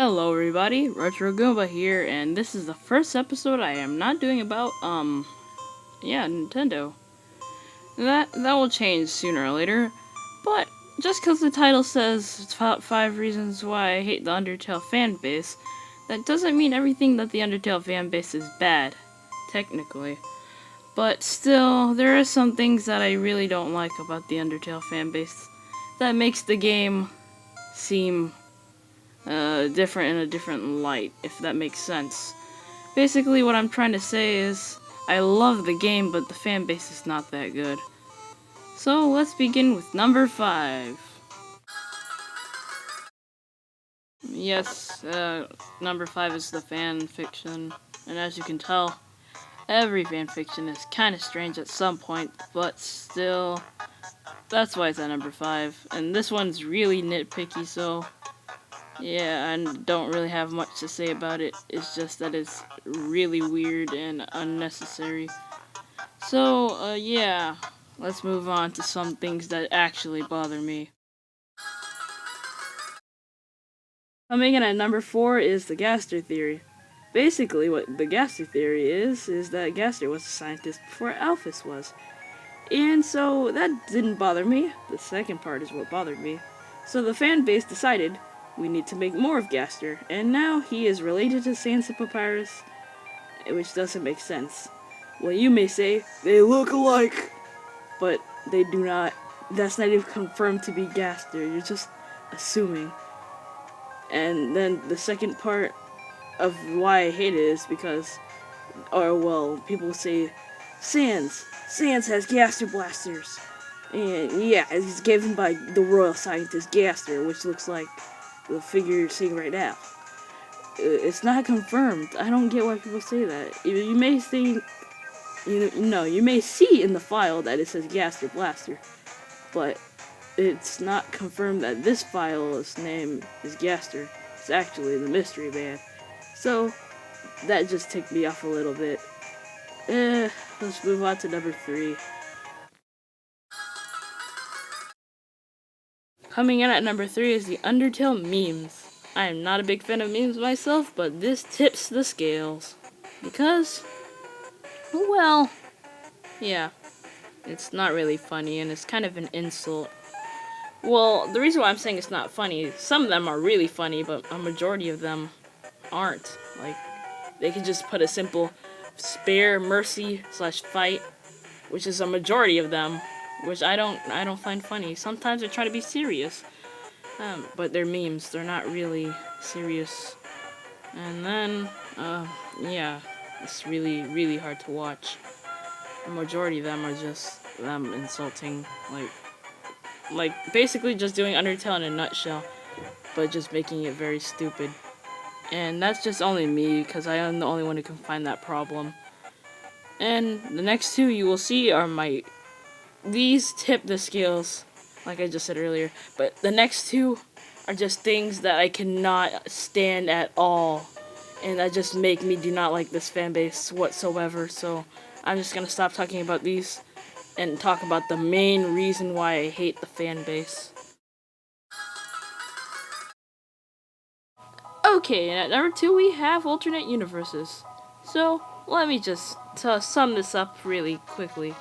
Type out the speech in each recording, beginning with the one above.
Hello everybody, Retro Goomba here, and this is the first episode I am not doing about, Nintendo. That will change sooner or later, but just because the title says top 5 reasons why I hate the Undertale fanbase, that doesn't mean everything that the Undertale fanbase is bad, technically. But still, there are some things that I really don't like about the Undertale fanbase that makes the game seem different in a different light, if that makes sense. Basically, what I'm trying to say is, I love the game, but the fan base is not that good. So, let's begin with number 5. Yes, number 5 is the fan fiction, and as you can tell, every fan fiction is kind of strange at some point, but still, that's why it's at number 5. And this one's really nitpicky, so yeah, I don't really have much to say about it. It's just that it's really weird and unnecessary. So, yeah, let's move on to some things that actually bother me. Coming in at number 4 is the Gaster theory. Basically, what the Gaster theory is that Gaster was a scientist before Alphys was. And so, that didn't bother me. The second part is what bothered me. So the fan base decided, we need to make more of Gaster, and now he is related to Sansa Papyrus, which doesn't make sense. Well, you may say, they look alike, but they do not. That's not even confirmed to be Gaster, you're just assuming. And then the second part of why I hate it is because, people say, Sans has Gaster blasters. And yeah, it's given by the royal scientist Gaster, which looks like the figure you're seeing right now. It's not confirmed. I don't get why people say that. You may see, you may see in the file that it says Gaster Blaster, but it's not confirmed that this file's name is Gaster. It's actually the Mystery Man. So that just ticked me off a little bit. Let's move on to number 3. Coming in at number 3 is the Undertale memes. I am not a big fan of memes myself, but this tips the scales. Because, well, yeah, it's not really funny and it's kind of an insult. Well, the reason why I'm saying it's not funny, some of them are really funny, but a majority of them aren't. Like, they could just put a simple spare, mercy, / fight, which is a majority of them, which I don't find funny. Sometimes they try to be serious, but they're memes. They're not really serious. And then, yeah, it's really, really hard to watch. The majority of them are just them insulting, like basically just doing Undertale in a nutshell, but just making it very stupid. And that's just only me, because I am the only one who can find that problem. And the next 2 you will see are these tip the scales, like I just said earlier, but the next 2 are just things that I cannot stand at all, and that just make me do not like this fanbase whatsoever. So I'm just gonna stop talking about these and talk about the main reason why I hate the fanbase. Okay, and at number 2 we have alternate universes. So let me just sum this up really quickly.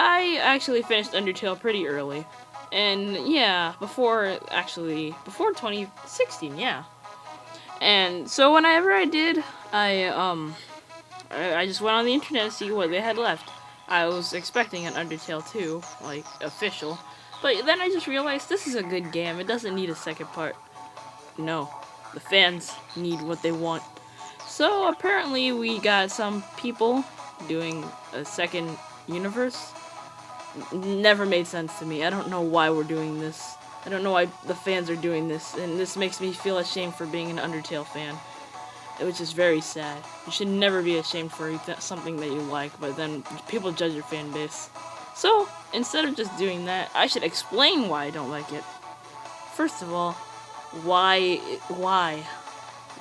I actually finished Undertale pretty early, and yeah, before 2016, yeah. And so whenever I did, I just went on the internet to see what they had left. I was expecting an Undertale 2, like, official, but then I just realized this is a good game, it doesn't need a second part. No, the fans need what they want. So apparently we got some people doing a second universe. Never made sense to me. I don't know why we're doing this. I don't know why the fans are doing this, and this makes me feel ashamed for being an Undertale fan, which is very sad. You should never be ashamed for something that you like, but then people judge your fan base. So, instead of just doing that, I should explain why I don't like it. First of all, why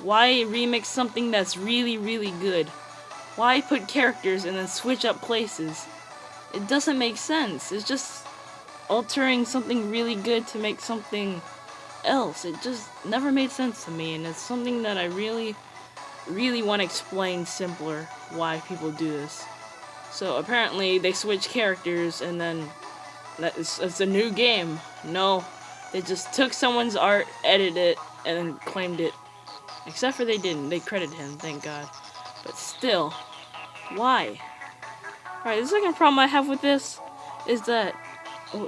remix something that's really, really good? Why put characters and then switch up places? It doesn't make sense. It's just altering something really good to make something else. It just never made sense to me, and it's something that I really, really want to explain simpler why people do this. So apparently they switch characters and then it's a new game. No, they just took someone's art, edited it, and then claimed it. Except for they didn't. They credited him, thank God. But still, why? Alright, the second problem I have with this is that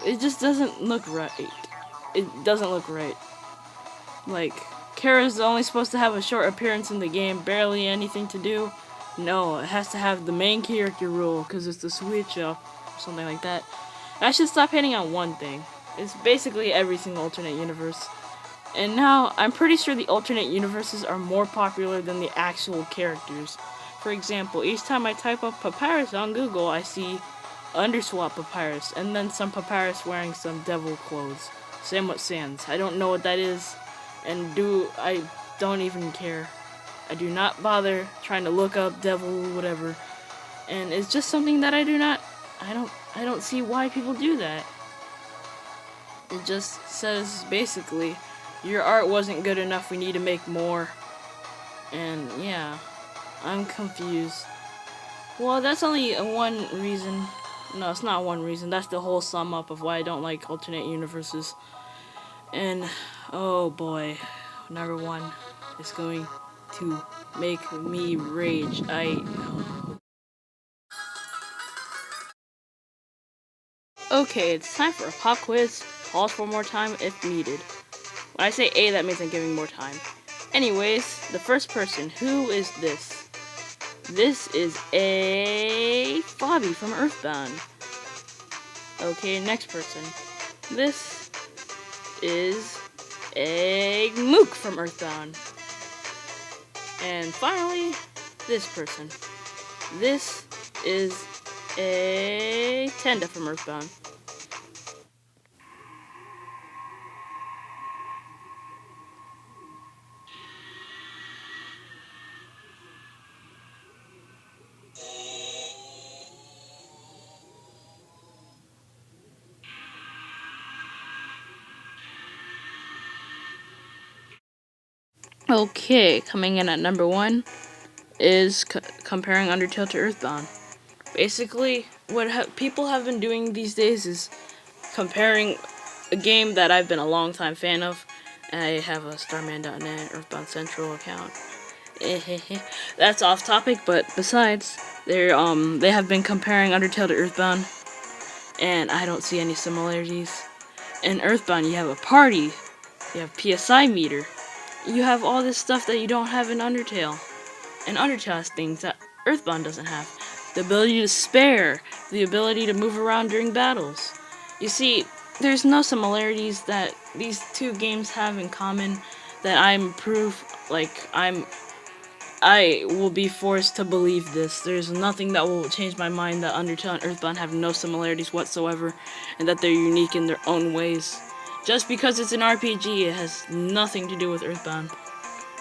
it just doesn't look right. It doesn't look right. Like, Kara's only supposed to have a short appearance in the game, barely anything to do. No, it has to have the main character role, because it's the switch up, something like that. I should stop hating on one thing. It's basically every single alternate universe. And now, I'm pretty sure the alternate universes are more popular than the actual characters. For example, each time I type up Papyrus on Google, I see Underswap Papyrus, and then some Papyrus wearing some devil clothes. Same with Sans. I don't know what that is, and I don't even care. I do not bother trying to look up devil whatever. And it's just something that I don't see why people do that. It just says basically, your art wasn't good enough, we need to make more. And yeah, I'm confused. Well, that's only one reason. No, it's not one reason. That's the whole sum up of why I don't like alternate universes. And oh boy, number one is going to make me rage. Okay, it's time for a pop quiz. Pause for more time if needed. When I say A, that means I'm giving more time. Anyways, the first person, who is this? This is a Bobby from Earthbound. Okay, next person. This is a Mook from Earthbound. And finally, this person. This is a Tenda from Earthbound. Okay, coming in at number one is comparing Undertale to Earthbound. Basically, what people have been doing these days is comparing a game that I've been a long time fan of. I have a Starman.net Earthbound Central account. That's off topic, but besides, they have been comparing Undertale to Earthbound, and I don't see any similarities. In Earthbound, you have a party, you have PSI meter, you have all this stuff that you don't have in Undertale. And Undertale has things that Earthbound doesn't have. The ability to spare, the ability to move around during battles. You see, there's no similarities that these two games have in common that I will be forced to believe this. There's nothing that will change my mind that Undertale and Earthbound have no similarities whatsoever, and that they're unique in their own ways. Just because it's an RPG, it has nothing to do with Earthbound.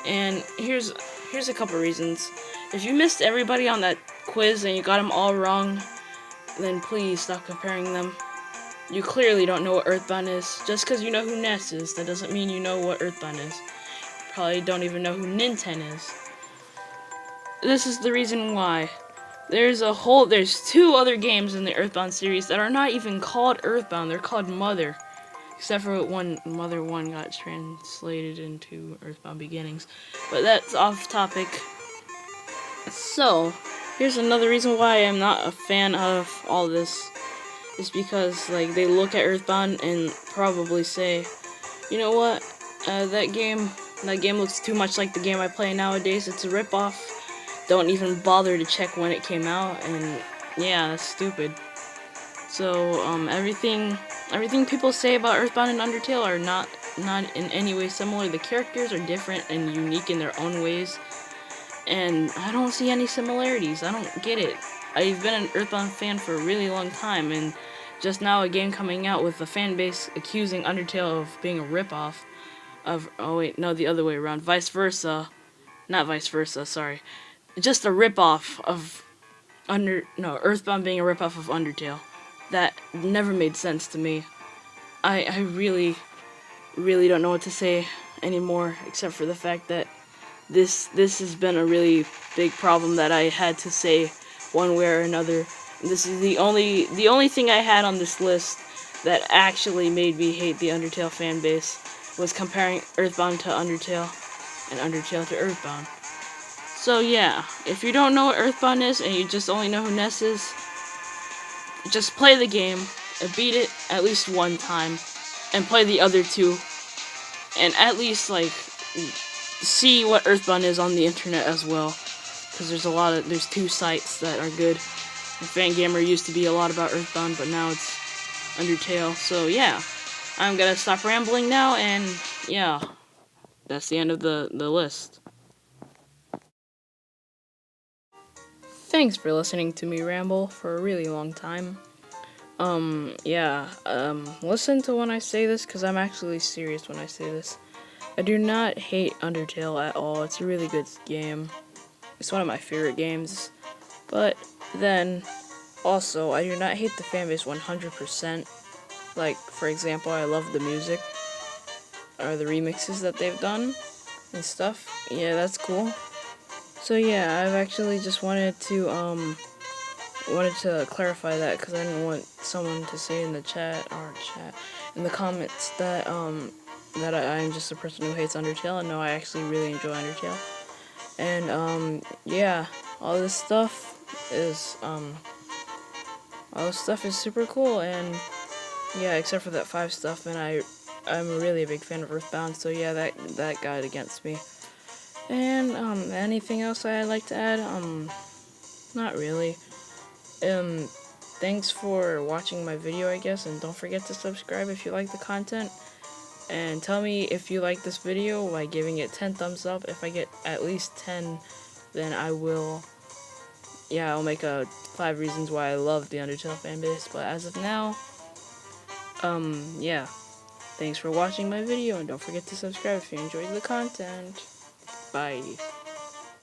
And here's a couple reasons. If you missed everybody on that quiz and you got them all wrong, then please stop comparing them. You clearly don't know what Earthbound is. Just because you know who Ness is, that doesn't mean you know what Earthbound is. You probably don't even know who Nintendo is. This is the reason why. There's two other games in the Earthbound series that are not even called Earthbound, they're called Mother. Except for Mother 1 got translated into Earthbound Beginnings. But that's off topic. So, here's another reason why I'm not a fan of all this. Is because, they look at Earthbound and probably say, you know what, that game looks too much like the game I play nowadays, it's a ripoff. Don't even bother to check when it came out, and yeah, that's stupid. So, everything people say about Earthbound and Undertale are not in any way similar. The characters are different and unique in their own ways, and I don't see any similarities. I don't get it. I've been an Earthbound fan for a really long time, and just now a game coming out with the fan base accusing Undertale of being a ripoff of, the other way around, not vice versa, sorry. Just a ripoff of Earthbound being a ripoff of Undertale. That never made sense to me. I really really don't know what to say anymore, except for the fact that this has been a really big problem that I had to say one way or another. This is the only thing I had on this list that actually made me hate the Undertale fan base was comparing Earthbound to Undertale and Undertale to Earthbound. So yeah, if you don't know what Earthbound is and you just only know who Ness is, just play the game and beat it at least one time and play the other two and at least like see what Earthbound is on the internet as well, because there's two sites that are good. And Fangamer used to be a lot about Earthbound, but now it's Undertale. So yeah, I'm gonna stop rambling now, and yeah, that's the end of the list. Thanks for listening to me ramble for a really long time. Listen to when I say this, because I'm actually serious when I say this. I do not hate Undertale at all. It's a really good game. It's one of my favorite games. But then, also, I do not hate the fanbase 100%. Like, for example, I love the music, or the remixes that they've done, and stuff. Yeah, that's cool. So yeah, I've actually just wanted to clarify that, because I didn't want someone to say in the in the comments that I'm just a person who hates Undertale. And no, I actually really enjoy Undertale. And yeah, all this stuff is super cool. And yeah, except for that 5 stuff, and I'm really a big fan of Earthbound. So yeah, that got against me. And anything else I'd like to add? Not really. Thanks for watching my video, I guess, and don't forget to subscribe if you like the content. And tell me if you like this video by giving it 10 thumbs up. If I get at least 10, then I'll make a 5 reasons why I love the Undertale fanbase. But as of now, yeah. Thanks for watching my video, and don't forget to subscribe if you enjoyed the content. Bye.